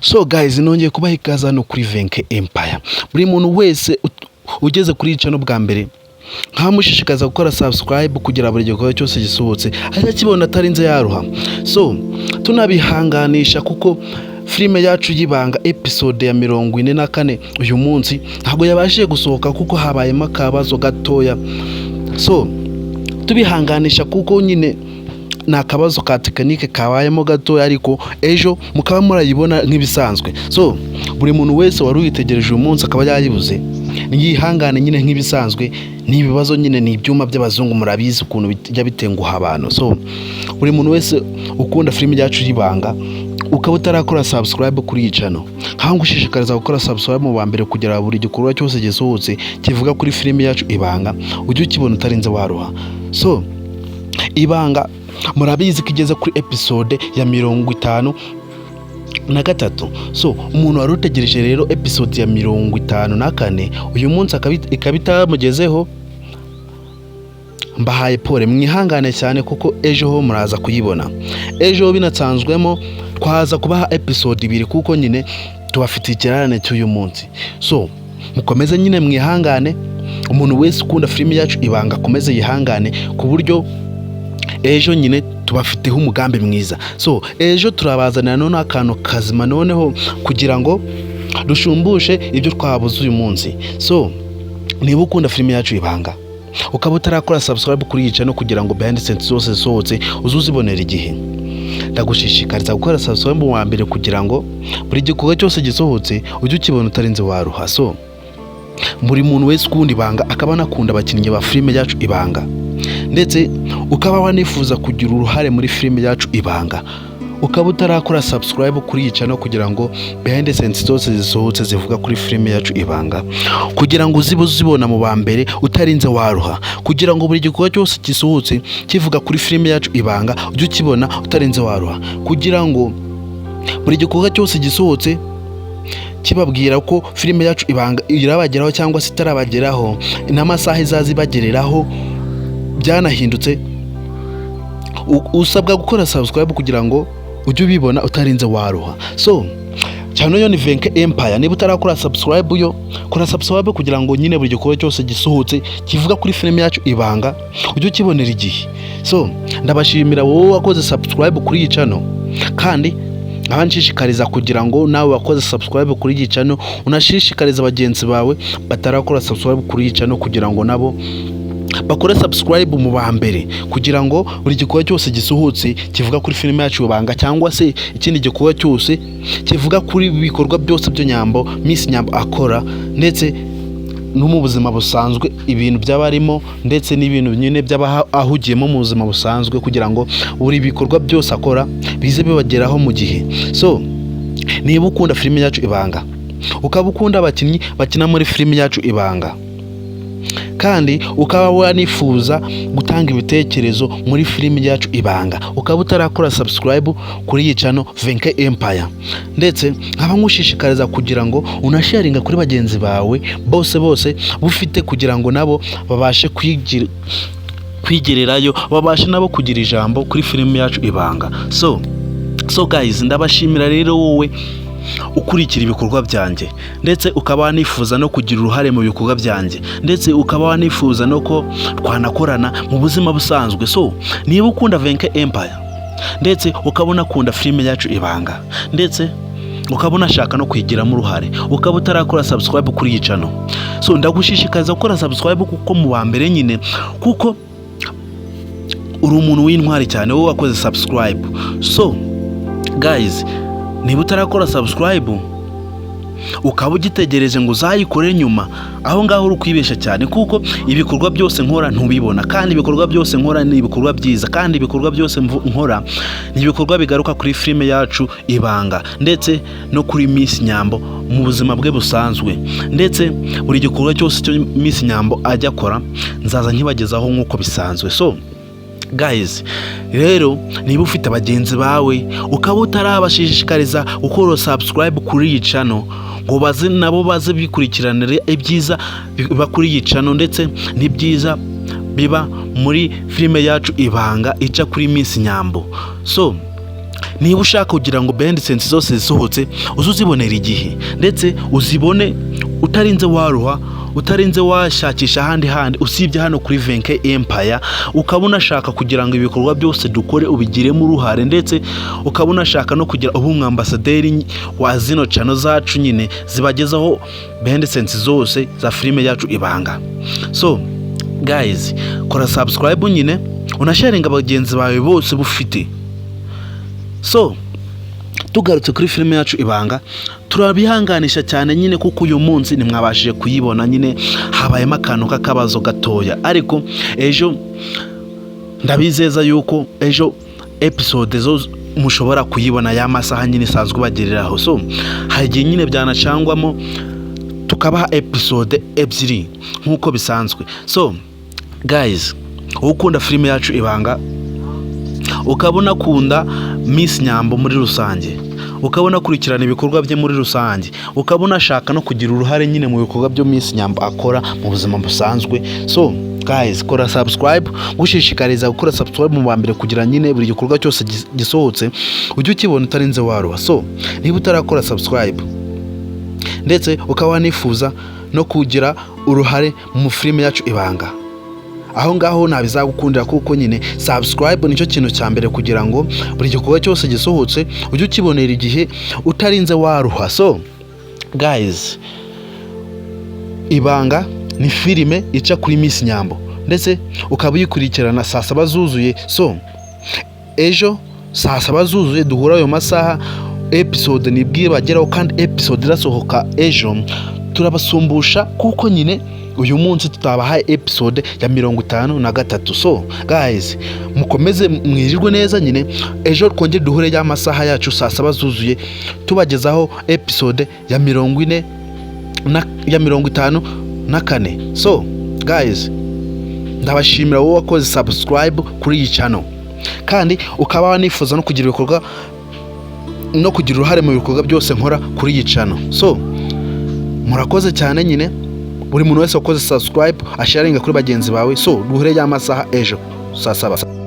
So guys, nongeye kubaha ikaze hano kuri Venke Empire. Buri muntu wese ugeze kuri iyi channel bwa mbere nkamushishikaza gukora subscribe kugira buri gikorwa cyose gisohotse ajya kibona atarinze yaruha. So tunabihanganisha kuko filime yacu y'ibanga episode ya 44 uyu munsi ntabwo yabashije gusohoka kuko habayemo akabazo gatoya. So tubihanganisha kuko nyine na kabazo ka tekinike kabayemo gato ariko ejo mukaba murayibona nk'ibisanzwe. So buri muntu wese wari uyitegereje uyu munsi akaba yayibuze yihangane nyine nk'ibisanzwe, ni ibibazo nyine, ni ibyuma by'abazungu murabizi ukuntu bijya bitenguha abantu. So buri muntu wese ukunda filime yacu y'ibanga ukaba utarakora subscribe kuri iyi channel nkangu ushishikariza gukora subscribe mu bambere kugira buri gikorwa cyose gisohotse kivuga kuri filime yacu ibanga ujye ukibona utarinze waruha. So ibanga murabizi ko igeze kuri episode ya 53. So umuntu wari utegereje rero episode ya 54 uyu munsi ikabita mugezeho, mbahaye pole, mwihangane cyane kuko ejo ho muraza kuyibona. Ejo binatsanzwemo kwaza kubaha episode 2 kuko nyine tubafite ikirarane cy'uyu munsi. So mukomeze nyine mwihangane, umuntu wese ukunda filime yacu ibanga komeze yihangane ku buryo ejo nyine tubafiteho umugambi mwiza. So ejo turabazanira none akantu kazima noneho kugira ngo dushumbushe ibyo twabuze uyu munsi. So niba ukunda filime yacu ibanga ukaba utarakora subscribe kuri iyi channel kugira ngo behind the scenes zose zisohotse uzuzibonera igihe, ndagushishikariza gukora subscribe mu mbere kugira ngo buri gikorwa cyose gisohotse ujye ukibona utarinze waruha. So buri muntu wese ukunda ibanga akaba nakunda abakinnyi ba filime yacu ibanga ndetse ukaba wanifuza kugira uruhare muri filime yacu ibanga ukaba utarakora subscribe kuri iyi channel kugira ngo behind the scenes zose zisohotse zivuga kuri filime yacu ibanga kugira ngo uzibona mu bambere utarinze waruha, kugira ngo buri gikorwa cyose gisohotse kivuga kuri filime yacu ibanga ujye ukibona utarinze waruha, kugira ngo buri gikorwa cyose gisohotse kibabwira ko filime yacu ibanga irabageraho cyangwa se itarabageraho n'amasaha izazibagereraho byanahindutse. Usabwa gukora subscribe kugira ngo ujye ubibona utarinze waruha. So channel yo ni Venke Empire, niba utarakora subscribe yo kora subscribe kugira ngo nyine buri gikorwa cyose gisohotse kivuga kuri filime yacu ibanga ujye ukibonera igihe. So ndabashimira wowe wakoze subscribe kuri iyi channel kandi abanshishikariza kugira ngo nawe wakoze subscribe kuri iyi channel unashishikariza bagenzi bawe batarakora subscribe kuri iyi channel kugira ngo nabo bakore subscribe mu bambere kugira ngo buri gikorwa cyose gisohotse kivuga kuri filime yacu ibanga cyangwa se ikindi gikorwa cyose kivuga kuri bikorwa byose byo Nyambo Miss Nyambo akora ndetse no mu buzima busanzwe ibintu by'abarimo ndetse n'ibintu nyine by'abahugiyemo mu buzima busanzwe kugira ngo buri bikorwa byose akora bize bibageraho mu gihe. So niba ukunda filime yacu ibanga ukaba ukunda abakinnyi bakina muri filime yacu ibanga kandi ukaba wanifuza gutanga ibitekerezo muri filime yacu ibanga ukaba utarakora subscribe kuri iyi channel Venke Empire ndetse nkaba nkushishikariza kugira ngo unasharinga kuri bagenzi bawe bose bufite kugira ngo nabo babashe kwigererayo babashe nabo kugira ijambo kuri filime yacu ibanga. So guys, ndabashimira rero wowe ukurikira ibikorwa byanjye ndetse ukaba wanifuza no kugira uruhare mu bikorwa byanjye ndetse ukaba wanifuza no ko twanakorana mu buzima busanzwe. So niba ukunda Venke Empire ndetse ukabona kunda filime yacu ibanga ndetse ukabona shaka no kwigiramo uruhare ukaba utarakora subscribe kuri iyi channel, so ndagushishikariza gukora subscribe kuko mu bambere nyine kuko uri umuntu w'intwari cyane wowe wakoze subscribe. So guys, niba utarakora subscribe ukaba ugitegereje ngo uzayikore nyuma, aho ngaho uri kwibesha cyane kuko ibikorwa byose nkora ntubibona kandi ibikorwa byose nkora ni ibikorwa byiza kandi ibikorwa byose nkora ni ibikorwa bigaruka kuri filime yacu ibanga ndetse no kuri Miss Nyambo mu buzima bwe busanzwe ndetse buri gikorwa cyose cyo Miss Nyambo ajya akora nzaza nkibagezaho nk'uko bisanzwe. So guys, rero niba ufite abagenzi bawe ukaba utarabashishikariza gukora subscribe kuri iyi channel ngo baze nabo baze bikurikiranire ibyiza biba kuri iyi channel ndetse n'ibyiza biba muri filime yacu ibanga ica kuri Miss Nyambo. So niba ushaka kugira ngo behind the scenes zose zisohotse uzuzibonera igihe, ndetse uzibone utarinze waruha, utarinze washakisha handi usibye hano kuri Venke Empire. Ukaba unashaka kugira ngo ibikorwa byose dukore ubigiremo uruhare, ndetse ukaba unashaka no kugira umwambasaderi wa zino channel zacu nyine zibagezaho behind the scenes zose za filime yacu Ibanga. So guys, kora subscribe nyine unasharinga abagenzi bawe bose bufite. So tugarutse kuri filime yacu Ibanga, turabihanganisha cyane nyine kuko uyu munsi nimwabashije kuyibona, nyine habayemo akantu k'akabazo gatoya, ariko ejo ndabizeza yuko ejo episode zo mushobora kuyibona ya masaha nyine isanzwe bagereraho. So hari igihe nyine byanacangwamo tukabaha episode ebyiri nk'uko bisanzwe. So guys, ukunda filime yacu Ibanga, ukabona kunda Miss Nyambo muri rusange, ukabona kurikirana ibikorwa bye muri rusange, ukabona ashaka no kugira uruhare nyine mu bikorwa byo Miss Nyambo akora mu buzima busanzwe. So guys, kora subscribe, gushishikariza gukora subscribe mu bambere kugira nyine buri gikorwa cyose gisohotse ujye ukibona utarinze waruha. So niba utarakora subscribe ndetse ukaba nifuza no kugira uruhare mu filime yacu Ibanga, aho ngaho nabizagukundira kuko nyine subscribe nicyo kintu cya mbere kugira ngo buri gikorwa cyose gisohotse ujye ukibonera igihe utarinze waruha. So guys, Ibanga ni filime ica kuri Miss Nyambo, ndetse ukaba uyikurikirana saa 7 zuzuye. So ejo saa 7 zuzuye duhura ayo masaha, episode nibwiye bageraho, kandi episode irasohoka ejo. Turabasumbusha kuko nyine uyu munsi tutabahaye episode ya 53. So guys, mukomeze mwirirwe neza nyine, ejo twongere duhure ya masaha yacu saa 7 zuzuye tubagezaho episode ya 54. So guys, ndabashimira wowe wakoze subscribe kuri iyi channel, kandi ukaba wanifuza no kugira ibikorwa no kugira uruhare mu bikorwa byose nkora kuri iyi channel. So murakoze cyane nyine, buri muntu wese wakoze subscribe asharinga kuri bagenzi bawe. So duhure ya masaha ejo saa 7.